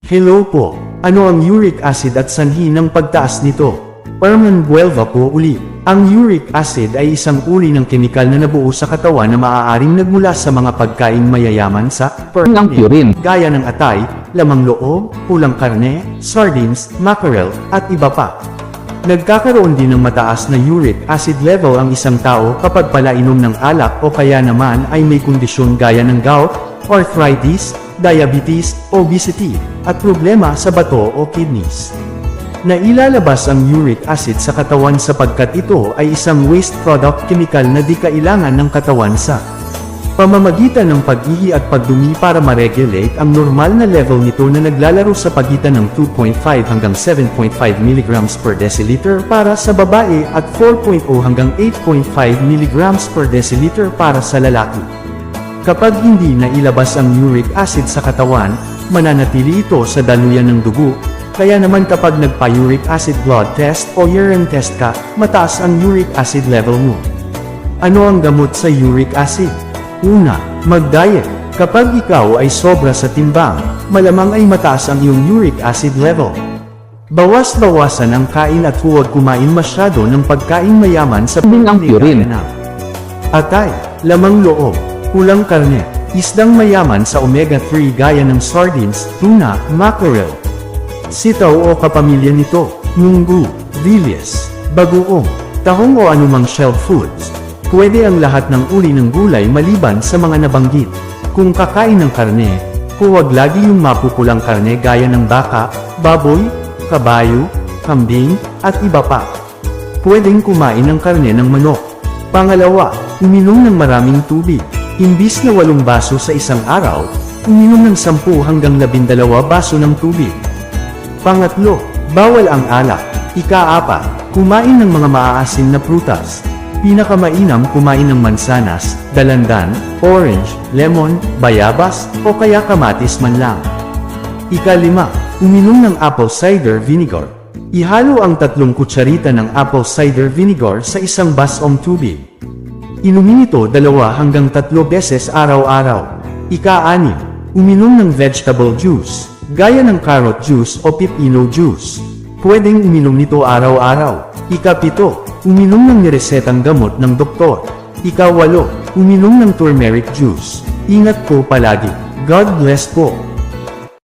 Hello po, ano ang uric acid at sanhi ng pagtaas nito? Herman Buelva po uli. Ang uric acid ay isang uri ng kemikal na nabuo sa katawan na maaaring nagmula sa mga pagkain mayayaman sa Ang purine. gaya ng atay, lamang loob, pulang karne, sardines, mackerel, at iba pa. Nagkakaroon din ng mataas na uric acid level ang isang tao kapag palainom ng alak o kaya naman ay may kondisyon gaya ng gout, arthritis, diabetes, obesity, at problema sa bato o kidneys. Nailalabas ang uric acid sa katawan sapagkat ito ay isang waste product chemical na di kailangan ng katawan sa pamamagitan ng pag-ihi at pagdumi para ma-regulate ang normal na level nito na naglalaro sa pagitan ng 2.5 hanggang 7.5 mg per deciliter para sa babae at 4.0 hanggang 8.5 mg per deciliter para sa lalaki. Kapag hindi na ilabas ang uric acid sa katawan, mananatili ito sa daluyan ng dugo, kaya naman kapag nagpa-uric acid blood test o urine test ka, mataas ang uric acid level mo. Ano ang gamot sa uric acid? Una, mag-diet. Kapag ikaw ay sobra sa timbang, malamang ay mataas ang iyong uric acid level. Bawas-bawasan ang kain at huwag kumain masyado ng pagkain mayaman sa Ang purine. atay, lamang loob, pulang karne, isdang mayaman sa omega-3 gaya ng sardines, tuna, mackerel, sitaw o kapamilya nito, munggo, dilis, bagoong, tahong o anumang shelled foods. Pwede ang lahat ng uri ng gulay maliban sa mga nabanggit. Kung kakain ng karne, huwag lagi yung mapupulang karne gaya ng baka, baboy, kabayo, kambing, at iba pa. Pwedeng kumain ng karne ng manok. Pangalawa, uminom ng maraming tubig. Imbis na 8 baso sa isang araw, uminom ng 10 hanggang 12 baso ng tubig. Pangatlo, bawal ang alak. Ika-4, kumain ng mga maaasim na prutas. Pinakamainam kumain ng mansanas, dalandan, orange, lemon, bayabas, o kaya kamatis man lang. Ika-5, uminom ng apple cider vinegar. Ihalo ang 3 kutsarita ng apple cider vinegar sa isang basong tubig. Inumin ito 2 hanggang 3 beses araw-araw. Ika-6, uminom ng vegetable juice, gaya ng carrot juice o pipino juice. Pwedeng uminom nito araw-araw. Ika-7, uminom ng niresetang gamot ng doktor. Ika-8, uminom ng turmeric juice. Ingat po palagi. God bless po.